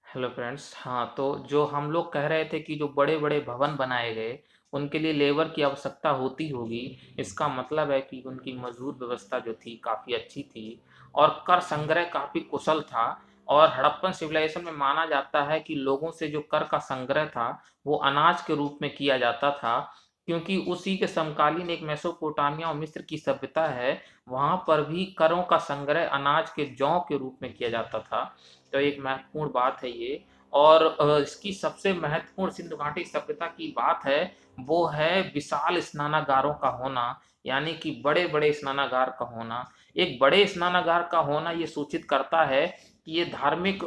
Hello friends. हाँ, तो जो हम लोग कह रहे थे कि जो बड़े-बड़े भवन बनाए गए, उनके लिए लेबर की आवश्यकता होती होगी। इसका मतलब है कि उनकी मज़दूर व्यवस्था जो थी काफ़ी अच्छी थी और कर संग्रह काफ़ी कुशल था। और हड़प्पन सिविलाइजेशन में माना जाता है कि लोगों से जो कर का संग्रह था, वो अनाज के रूप में किया जाता था, क्योंकि उसी के समकालीन एक मेसोपोटामिया और मिस्र की सभ्यता है, वहाँ पर भी करों का संग्रह अनाज के जौ के रूप में किया जाता था। तो एक महत्वपूर्ण बात है ये। और इसकी सबसे महत्वपूर्ण सिंधु घाटी सभ्यता की बात है, वो है विशाल स्नानागारों का होना, यानी कि बड़े-बड़े स्नानागार का होना। एक बड़े स्नानागार का होना ये सूचित करता है कि ये धार्मिक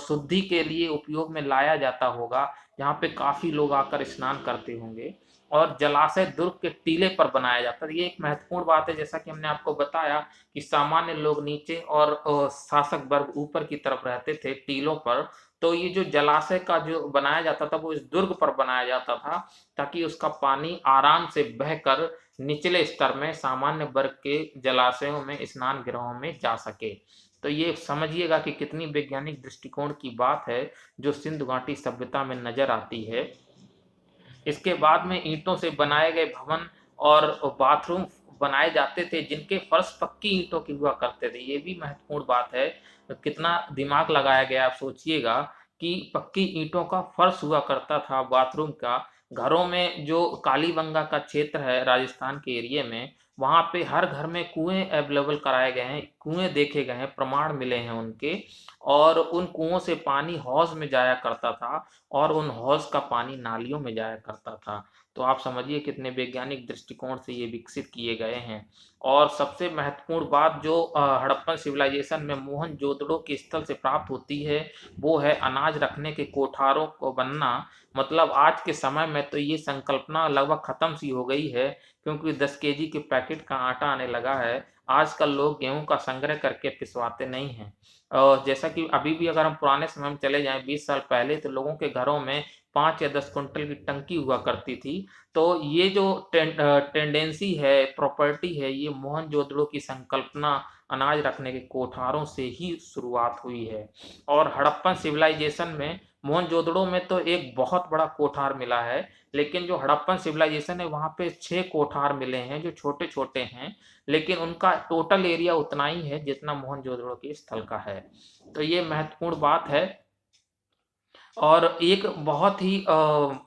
शुद्धि के लिए उपयोग में लाया जाता होगा, जहाँ पे काफ़ी लोग आकर स्नान करते होंगे। और जलाशय दुर्ग के टीले पर बनाया जाता है। ये एक महत्वपूर्ण बात है, जैसा कि हमने आपको बताया कि सामान्य लोग नीचे और शासक वर्ग ऊपर की तरफ रहते थे टीलों पर। तो ये जो जलाशय का जो बनाया जाता था वो इस दुर्ग पर बनाया जाता था, ताकि उसका पानी आराम से बहकर निचले स्तर में सामान्य वर्ग के जलाशयों में स्नान गृहों में जा सके। तो ये समझिएगा कि कितनी वैज्ञानिक दृष्टिकोण की बात है जो सिंधु घाटी सभ्यता में नजर आती है। इसके बाद में ईंटों से बनाए गए भवन और बाथरूम बनाए जाते थे, जिनके फर्श पक्की ईंटों की हुआ करते थे। ये भी महत्वपूर्ण बात है। कितना दिमाग लगाया गया, आप सोचिएगा कि पक्की ईंटों का फर्श हुआ करता था बाथरूम का। घरों में जो कालीबंगा का क्षेत्र है राजस्थान के एरिया में, वहां पे हर घर में कुएं अवेलेबल कराए गए हैं, कुएं देखे गए हैं, प्रमाण मिले हैं उनके। और उन कुओं से पानी हौज में जाया करता था और उन हौज का पानी नालियों में जाया करता था। तो आप समझिए कितने वैज्ञानिक दृष्टिकोण से ये विकसित किए गए हैं। और सबसे महत्वपूर्ण बात जो हड़प्पन सिविलाइजेशन में मोहनजोदड़ो के स्थल से प्राप्त होती है, वो है अनाज रखने के कोठारों को बनना। मतलब आज के समय में तो ये संकल्पना लगभग खत्म सी हो गई है, क्योंकि 10 केजी के पैकेट का आटा आने लगा है। आजकल लोग गेहूं का संग्रह करके पिसवाते नहीं हैं। जैसा कि अभी भी अगर हम पुराने समय में चले जाएं 20 साल पहले, तो लोगों के घरों में 5 या 10 क्विंटल की टंकी हुआ करती थी। तो ये जो टेंडेंसी है, प्रॉपर्टी है, ये मोहनजोदड़ो की संकल्पना अनाज रखने के कोठारों से ही शुरुआत हुई है। और हड़प्पन सिविलाइजेशन में मोहनजोदड़ो में तो एक बहुत बड़ा कोठार मिला है, लेकिन जो हड़प्पन सिविलाइजेशन है वहाँ पे 6 कोठार मिले हैं जो छोटे छोटे हैं, लेकिन उनका टोटल एरिया उतना ही है जितना मोहनजोदड़ो के स्थल का है। तो ये महत्वपूर्ण बात है। और एक बहुत ही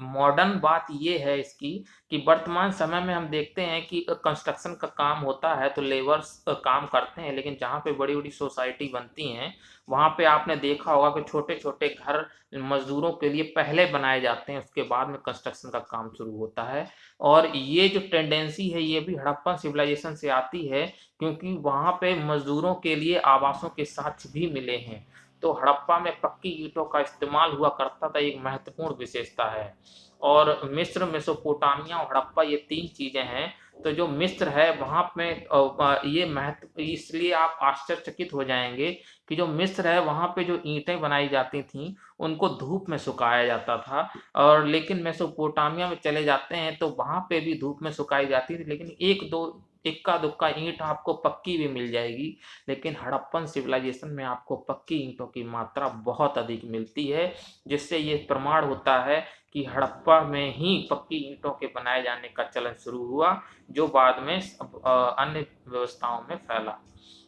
मॉडर्न बात ये है इसकी, कि वर्तमान समय में हम देखते हैं कि कंस्ट्रक्शन का काम होता है तो लेबर्स काम करते हैं, लेकिन जहाँ पे बड़ी बड़ी सोसाइटी बनती हैं, वहाँ पे आपने देखा होगा कि छोटे छोटे घर मजदूरों के लिए पहले बनाए जाते हैं, उसके बाद में कंस्ट्रक्शन का काम शुरू होता है। और ये जो टेंडेंसी है ये भी हड़प्पन सिविलाइजेशन से आती है, क्योंकि वहाँ पे मजदूरों के लिए आवासों के साक्ष्य भी मिले हैं। तो हड़प्पा में पक्की ईंटों का इस्तेमाल हुआ करता था, एक महत्वपूर्ण विशेषता है। और मिस्र, मेसोपोटामिया और हड़प्पा ये 3 चीजें हैं। तो जो मिस्र है वहां में ये महत्व, इसलिए आप आश्चर्यचकित हो जाएंगे कि जो मिस्र है वहां पे जो ईंटें बनाई जाती थी उनको धूप में सुखाया जाता था। और लेकिन मेसोपोटामिया में चले जाते हैं तो वहां पे भी धूप में सुखाई जाती थी, लेकिन एक दो इक्का दुक्का ईंट आपको पक्की भी मिल जाएगी। लेकिन हड़प्पन सिविलाइजेशन में आपको पक्की ईंटों की मात्रा बहुत अधिक मिलती है, जिससे ये प्रमाण होता है कि हड़प्पा में ही पक्की ईंटों के बनाए जाने का चलन शुरू हुआ, जो बाद में अन्य व्यवस्थाओं में फैला।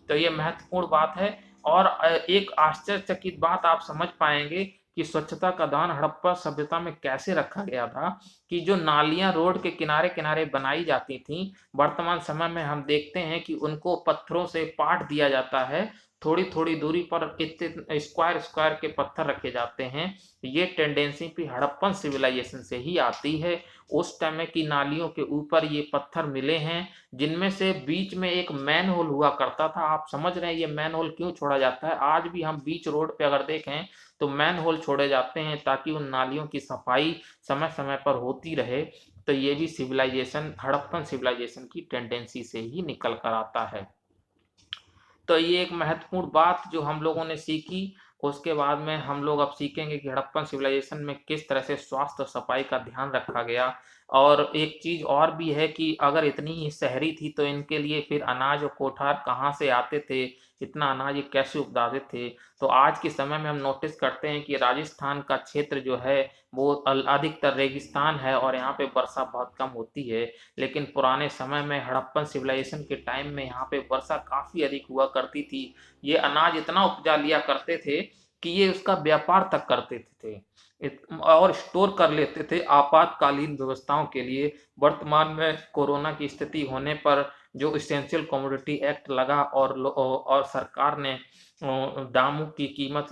तो ये महत्वपूर्ण बात है। और एक आश्चर्यचकित बात आप समझ पाएंगे कि स्वच्छता का ध्यान हड़प्पा सभ्यता में कैसे रखा गया था, कि जो नालियां रोड के किनारे किनारे बनाई जाती थी, वर्तमान समय में हम देखते हैं कि उनको पत्थरों से पाट दिया जाता है। थोड़ी थोड़ी दूरी पर इतने स्क्वायर स्क्वायर के पत्थर रखे जाते हैं। ये टेंडेंसी भी हड़प्पन सिविलाइजेशन से ही आती है। उस टाइम की नालियों के ऊपर ये पत्थर मिले हैं, जिनमें से बीच में एक मैन होल हुआ करता था। आप समझ रहे हैं ये मैन होल क्यों छोड़ा जाता है? आज भी हम बीच रोड पे अगर देखें तो मैन होल छोड़े जाते हैं, ताकि उन नालियों की सफाई समय समय पर होती रहे। तो ये भी सिविलाइजेशन, हड़प्पन सिविलाइजेशन की टेंडेंसी से ही निकल कर आता है। तो ये एक महत्वपूर्ण बात जो हम लोगों ने सीखी। उसके बाद में हम लोग अब सीखेंगे कि हड़प्पन सिविलाइजेशन में किस तरह से स्वास्थ्य और सफाई का ध्यान रखा गया। और एक चीज और भी है कि अगर इतनी ही शहरी थी तो इनके लिए फिर अनाज और कोठार कहाँ से आते थे, इतना अनाज ये कैसे उपजाते थे। तो आज के समय में हम नोटिस करते हैं कि राजस्थान का क्षेत्र जो है वो अधिकतर रेगिस्तान है और यहाँ पे वर्षा बहुत कम होती है। लेकिन पुराने समय में हड़प्पन सिविलाइजेशन के टाइम में यहाँ पे वर्षा काफ़ी अधिक हुआ करती थी। ये अनाज इतना उपजा लिया करते थे कि ये उसका व्यापार तक करते थे और स्टोर कर लेते थे आपातकालीन व्यवस्थाओं के लिए। वर्तमान में कोरोना की स्थिति होने पर जो इसेंशियल कमोडिटी एक्ट लगा और सरकार ने दामों की कीमत,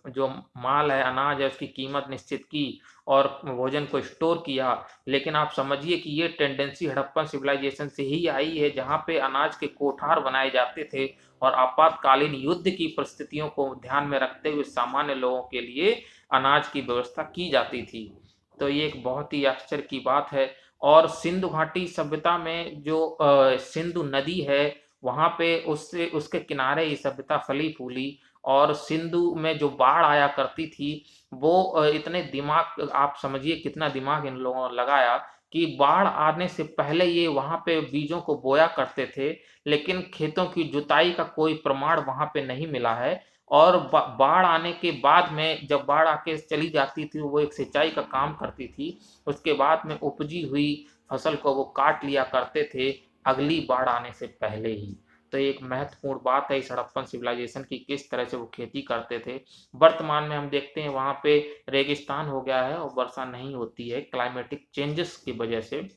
जो माल है अनाज है उसकी कीमत निश्चित की और भोजन को स्टोर किया। लेकिन आप समझिए कि ये टेंडेंसी हड़प्पन सिविलाइजेशन से ही आई है, जहाँ पे अनाज के कोठार बनाए जाते थे और आपातकालीन युद्ध की परिस्थितियों को ध्यान में रखते हुए सामान्य लोगों के लिए अनाज की व्यवस्था की जाती थी। तो ये एक बहुत ही आश्चर्य की बात है। और सिंधु घाटी सभ्यता में जो सिंधु नदी है वहाँ पे उससे उसके किनारे ये सभ्यता फली फूली। और सिंधु में जो बाढ़ आया करती थी वो इतने दिमाग, आप समझिए कितना दिमाग इन लोगों ने लगाया कि बाढ़ आने से पहले ये वहाँ पे बीजों को बोया करते थे। लेकिन खेतों की जुताई का कोई प्रमाण वहाँ पे नहीं मिला है। और बाढ़ आने के बाद में जब बाढ़ आके चली जाती थी वो एक सिंचाई का काम करती थी। उसके बाद में उपजी हुई फसल को वो काट लिया करते थे अगली बाढ़ आने से पहले ही। तो एक महत्वपूर्ण बात है इस हड़प्पन सिविलाइजेशन की, किस तरह से वो खेती करते थे। वर्तमान में हम देखते हैं वहाँ पे रेगिस्तान हो गया है और वर्षा नहीं होती है क्लाइमेटिक चेंजेस की वजह से।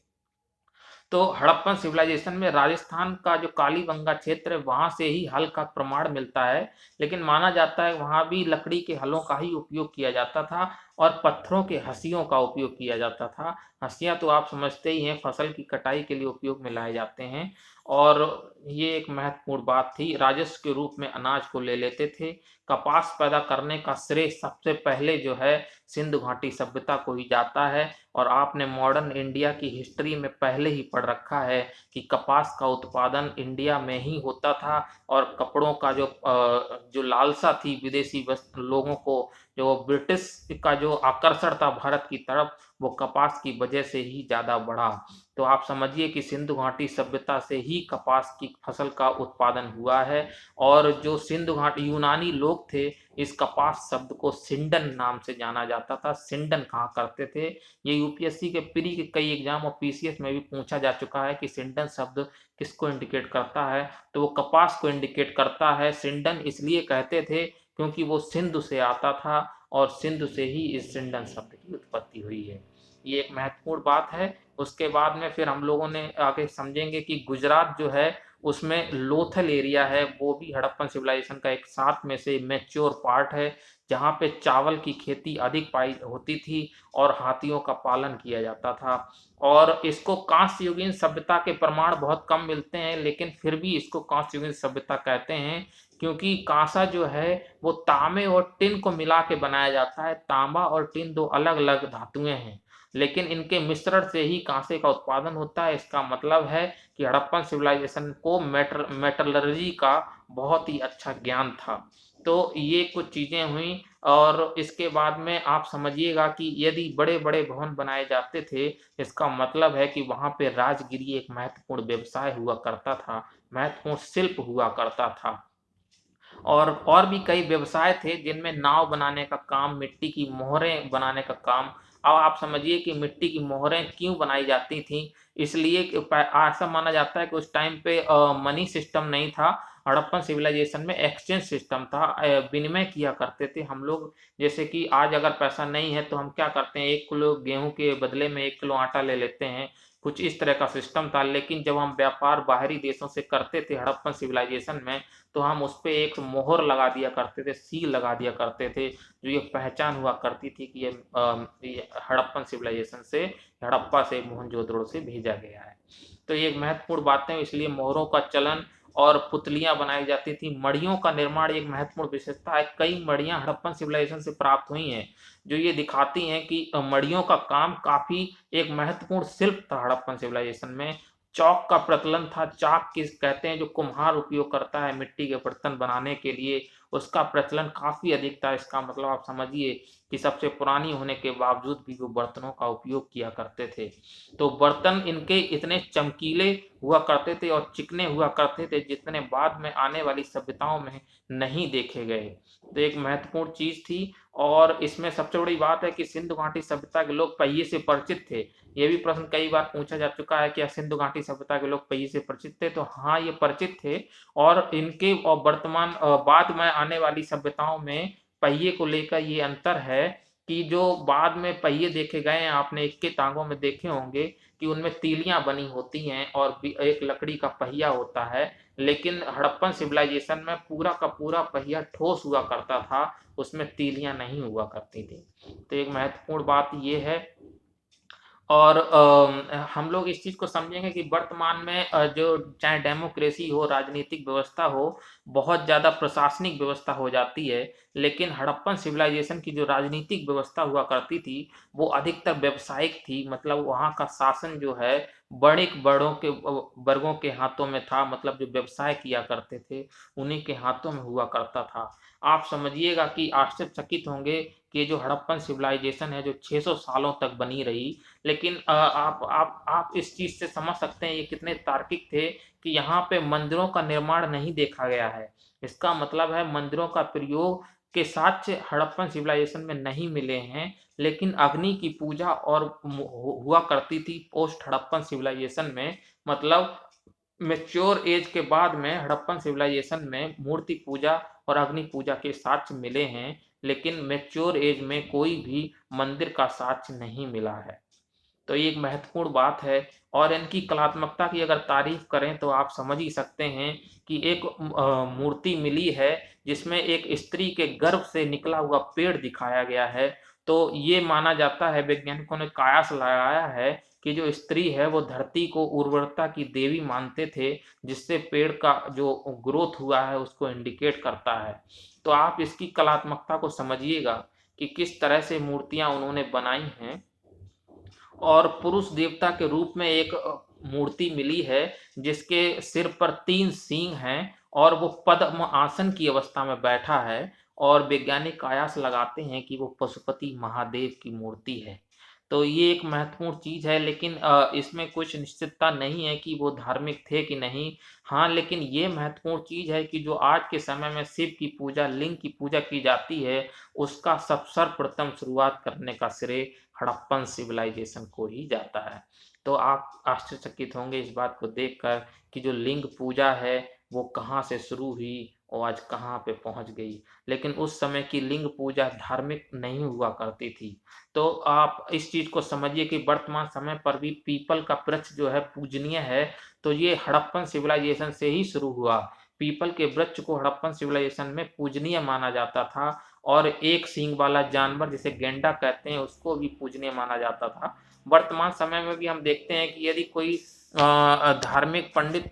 तो हड़प्पन सिविलाइजेशन में राजस्थान का जो कालीबंगा क्षेत्र है वहां से ही हल का प्रमाण मिलता है। लेकिन माना जाता है वहां भी लकड़ी के हलों का ही उपयोग किया जाता था और पत्थरों के हंसियों का उपयोग किया जाता था। हंसियां तो आप समझते ही हैं फसल की कटाई के लिए उपयोग में लाए जाते हैं। और ये एक महत्वपूर्ण बात थी, राजस्व के रूप में अनाज को ले लेते थे। कपास पैदा करने का श्रेय सबसे पहले जो है सिंधु घाटी सभ्यता को ही जाता है। और आपने मॉडर्न इंडिया की हिस्ट्री में पहले ही पढ़ रखा है कि कपास का उत्पादन इंडिया में ही होता था। और कपड़ों का जो लालसा थी विदेशी लोगों को, जो ब्रिटिश का जो आकर्षण था भारत की तरफ, वो कपास की वजह से ही ज़्यादा बढ़ा। तो आप समझिए कि सिंधु घाटी सभ्यता से ही कपास की फसल का उत्पादन हुआ है। और जो सिंधु घाटी यूनानी लोग थे इस कपास शब्द को सिंडन नाम से जाना जाता था। सिंडन कहा करते थे। ये यूपीएससी के प्री के कई एग्जाम और पीसीएस में भी पूछा जा चुका है कि सिंडन शब्द किसको इंडिकेट करता है, तो वो कपास को इंडिकेट करता है। सिंडन इसलिए कहते थे क्योंकि वो सिंधु से आता था और सिंधु से ही इस सिंडन शब्द की उत्पत्ति हुई है। ये एक महत्वपूर्ण बात है। उसके बाद में फिर हम लोगों ने आगे समझेंगे कि गुजरात जो है उसमें लोथल एरिया है, वो भी हड़प्पन सिविलाइजेशन का एक साथ में से मैच्योर पार्ट है, जहाँ पे चावल की खेती अधिक पाई होती थी और हाथियों का पालन किया जाता था। और इसको कांस्य युगीन सभ्यता के प्रमाण बहुत कम मिलते हैं, लेकिन फिर भी इसको कांस्य युगीन सभ्यता कहते हैं क्योंकि कांसा जो है वो तांबे और टिन को मिला के बनाया जाता है। तांबा और टिन दो अलग अलग धातुएं हैं, लेकिन इनके मिश्रण से ही कांसे का उत्पादन होता है। इसका मतलब है कि हड़प्पन सिविलाइजेशन को मेटलर्जी का बहुत ही अच्छा ज्ञान था। तो ये कुछ चीज़ें हुई। और इसके बाद में आप समझिएगा कि यदि बड़े बड़े भवन बनाए जाते थे इसका मतलब है कि वहाँ पे राजगिरी एक महत्वपूर्ण व्यवसाय हुआ करता था, महत्वपूर्ण शिल्प हुआ करता था। और भी कई व्यवसाय थे जिनमें नाव बनाने का काम, मिट्टी की मोहरें बनाने का काम। अब आप समझिए कि मिट्टी की मोहरें क्यों बनाई जाती थी, इसलिए कि ऐसा माना जाता है कि उस टाइम पे मनी सिस्टम नहीं था। हड़प्पन सिविलाइजेशन में एक्सचेंज सिस्टम था, विनिमय किया करते थे हम लोग। जैसे कि आज अगर पैसा नहीं है तो हम क्या करते हैं, 1 किलो गेहूं के बदले में 1 किलो आटा ले लेते हैं। कुछ इस तरह का सिस्टम था। लेकिन जब हम व्यापार बाहरी देशों से करते थे हड़प्पन सिविलाइजेशन में, तो हम उस पर एक मोहर लगा दिया करते थे, सील लगा दिया करते थे, जो ये पहचान हुआ करती थी कि ये हड़प्पन सिविलाइजेशन से, हड़प्पा से, मोहनजोदड़ो से भेजा गया है। तो ये एक महत्वपूर्ण बात है, इसलिए मोहरों का चलन और पुतलियां बनाई जाती थी। मड़ियों का निर्माण एक महत्वपूर्ण विशेषता है। कई मड़ियां हड़प्पन सिविलाइजेशन से प्राप्त हुई हैं जो ये दिखाती हैं कि मड़ियों का काम काफी एक महत्वपूर्ण शिल्प था हड़प्पन सिविलाइजेशन में। चौक का प्रचलन था। चाक किस कहते हैं जो कुम्हार उपयोग करता है मिट्टी के बर्तन बनाने के लिए, उसका प्रचलन काफ़ी अधिक था। इसका मतलब आप समझिए कि सबसे पुरानी होने के बावजूद भी वो बर्तनों का उपयोग किया करते थे। तो बर्तन इनके इतने चमकीले हुआ करते थे और चिकने हुआ करते थे जितने बाद में आने वाली सभ्यताओं में नहीं देखे गए। तो एक महत्वपूर्ण चीज़ थी और इसमें सबसे बड़ी बात है कि सिंधु घाटी सभ्यता के लोग पहिए से परिचित थे। ये भी प्रश्न कई बार पूछा जा चुका है, क्या सिंधु घाटी सभ्यता के लोग पहिए से परिचित थे? तो हाँ, ये परिचित थे और इनके और वर्तमान बाद में आने वाली सभ्यताओं में पहिए को लेकर ये अंतर है कि जो बाद में पहिए देखे गए हैं, आपने इक्के टाँगों में देखे होंगे कि उनमें तीलियाँ बनी होती हैं और एक लकड़ी का पहिया होता है, लेकिन हड़प्पन सिविलाइजेशन में पूरा का पूरा पहिया ठोस हुआ करता था, उसमें तीलियाँ नहीं हुआ करती थी। तो एक महत्वपूर्ण बात ये है और हम लोग इस चीज़ को समझेंगे कि वर्तमान में जो चाहे डेमोक्रेसी हो, राजनीतिक व्यवस्था हो, बहुत ज़्यादा प्रशासनिक व्यवस्था हो जाती है, लेकिन हड़प्पन सिविलाइजेशन की जो राजनीतिक व्यवस्था हुआ करती थी, वो अधिकतर व्यावसायिक थी। मतलब वहाँ का शासन जो है, बड़ों के वर्गों के हाथों में था, मतलब जो व्यवसाय किया करते थे, उन्हीं के हाथों में हुआ करता था। आप समझिएगा कि आश्चर्यचकित होंगे कि ये जो हड़प्पन सिविलाइजेशन है, जो 600 सालों तक बनी रही, लेकिन आप इस चीज़ से समझ सकते हैं ये कितने तार्किक थे कि यहाँ पे मंदिरों का निर्माण नहीं देखा गया है। इसका मतलब है मंदिरों का प्रयोग के साक्ष्य हड़प्पन सिविलाइजेशन में नहीं मिले हैं, लेकिन अग्नि की पूजा और हुआ करती थी पोस्ट हड़प्पन सिविलाइजेशन में। मतलब मैच्योर एज के बाद में हड़प्पन सिविलाइजेशन में मूर्ति पूजा और अग्नि पूजा के साक्ष्य मिले हैं, लेकिन मैच्योर एज में कोई भी मंदिर का साक्ष्य नहीं मिला है। तो ये एक महत्वपूर्ण बात है और इनकी कलात्मकता की अगर तारीफ करें तो आप समझ ही सकते हैं कि एक मूर्ति मिली है जिसमें एक स्त्री के गर्भ से निकला हुआ पेड़ दिखाया गया है। तो ये माना जाता है, वैज्ञानिकों ने कयास लगाया है कि जो स्त्री है वो धरती को उर्वरता की देवी मानते थे, जिससे पेड़ का जो ग्रोथ हुआ है उसको इंडिकेट करता है। तो आप इसकी कलात्मकता को समझिएगा कि किस तरह से मूर्तियां उन्होंने बनाई हैं और पुरुष देवता के रूप में एक मूर्ति मिली है जिसके सिर पर 3 सींग हैं और वो पद्म आसन की अवस्था में बैठा है और वैज्ञानिक कयास लगाते हैं कि वो पशुपति महादेव की मूर्ति है। तो ये एक महत्वपूर्ण चीज़ है, लेकिन इसमें कुछ निश्चितता नहीं है कि वो धार्मिक थे कि नहीं। हाँ, लेकिन ये महत्वपूर्ण चीज़ है कि जो आज के समय में शिव की पूजा, लिंग की पूजा की जाती है, उसका सर्वप्रथम शुरुआत करने का श्रेय हड़प्पन सिविलाइजेशन को ही जाता है। तो आप आश्चर्यचकित होंगे इस बात को देखकर कि जो लिंग पूजा है वो कहाँ से शुरू हुई और आज कहाँ पे पहुँच गई। लेकिन उस समय की लिंग पूजा धार्मिक नहीं हुआ करती थी। तो आप इस चीज़ को समझिए कि वर्तमान समय पर भी पीपल का वृक्ष जो है पूजनीय है, तो ये हड़प्पन सिविलाइजेशन से ही शुरू हुआ। पीपल के वृक्ष को हड़प्पन सिविलाइजेशन में पूजनीय माना जाता था और एक सींग वाला जानवर जिसे गैंडा कहते हैं उसको भी पूजनीय माना जाता था। वर्तमान समय में भी हम देखते हैं कि यदि कोई धार्मिक पंडित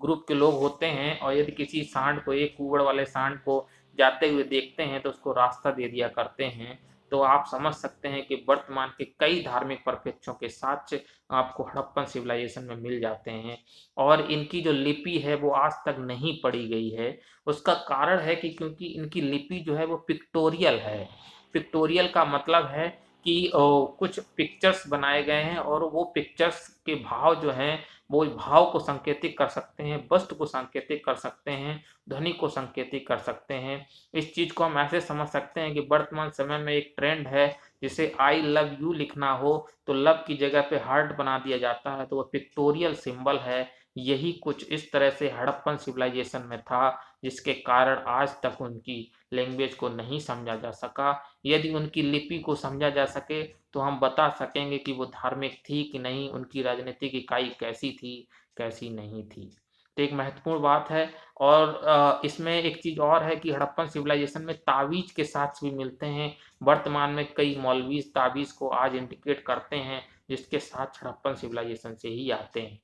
ग्रुप के लोग होते हैं और यदि किसी सांड को, एक कुबड़ वाले सांड को जाते हुए देखते हैं तो उसको रास्ता दे दिया करते हैं। तो आप समझ सकते हैं कि वर्तमान के कई धार्मिक परिप्रेक्ष्यों के साक्ष्य आपको हड़प्पन सिविलाइजेशन में मिल जाते हैं और इनकी जो लिपि है वो आज तक नहीं पढ़ी गई है। उसका कारण है कि क्योंकि इनकी लिपि जो है वो पिक्टोरियल है। पिक्टोरियल का मतलब है कि कुछ पिक्चर्स बनाए गए हैं और वो पिक्चर्स के भाव जो हैं वो भाव को संकेतित कर सकते हैं, वस्तु को संकेतित कर सकते हैं, ध्वनि को संकेतित कर सकते हैं। इस चीज़ को हम ऐसे समझ सकते हैं कि वर्तमान समय में एक ट्रेंड है, जिसे आई लव यू लिखना हो तो लव की जगह पे हार्ट बना दिया जाता है, तो वो पिक्टोरियल सिंबल है। यही कुछ इस तरह से हड़प्पन सिविलाइजेशन में था, जिसके कारण आज तक उनकी लैंग्वेज को नहीं समझा जा सका। यदि उनकी लिपि को समझा जा सके तो हम बता सकेंगे कि वो धार्मिक थी कि नहीं, उनकी राजनीतिक इकाई कैसी थी, कैसी नहीं थी। तो एक महत्वपूर्ण बात है और इसमें एक चीज़ और है कि हड़प्पन सिविलाइजेशन में तावीज़ के साक्ष्य भी मिलते हैं। वर्तमान में कई मौलवीज़ तावीज़ को आज इंडिकेट करते हैं, जिसके साक्ष्य हड़प्पन सिविलाइजेशन से ही आते हैं।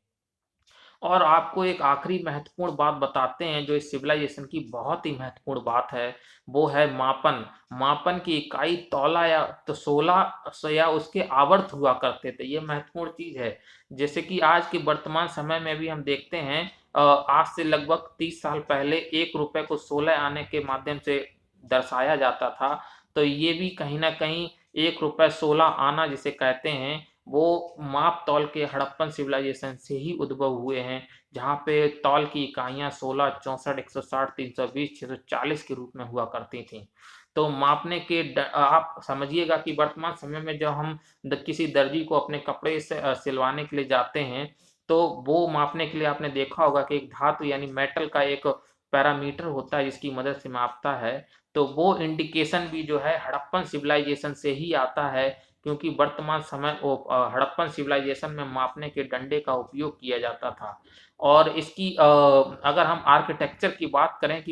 और आपको एक आखिरी महत्वपूर्ण बात बताते हैं जो इस सिविलाइजेशन की बहुत ही महत्वपूर्ण बात है, वो है मापन। मापन की इकाई तौला या तसोला या उसके आवर्त हुआ करते थे, ये महत्वपूर्ण चीज है। जैसे कि आज के वर्तमान समय में भी हम देखते हैं, आज से लगभग 30 साल पहले 1 रुपए को 16 आने के माध्यम से दर्शाया जाता था। तो ये भी कहीं न कहीं 1 रुपए 16 आना जिसे कहते हैं, वो माप तौल के हड़प्पन सिविलाइजेशन से ही उद्भव हुए हैं, जहाँ पे तौल की इकाइयाँ 16, 64, 160, 320, 640 के रूप में हुआ करती थीं। तो मापने के आप समझिएगा कि वर्तमान समय में जब हम किसी दर्जी को अपने कपड़े से सिलवाने के लिए जाते हैं, तो वो मापने के लिए आपने देखा होगा कि एक धातु यानी मेटल का एक पैरामीटर होता है जिसकी मदद से मापता है। तो वो इंडिकेशन भी जो है हड़प्पन सिविलाइजेशन से ही आता है, क्योंकि वर्तमान समय हड़प्पन सिविलाइजेशन में मापने के डंडे का उपयोग किया जाता था। और इसकी अगर हम आर्किटेक्चर की बात करें कि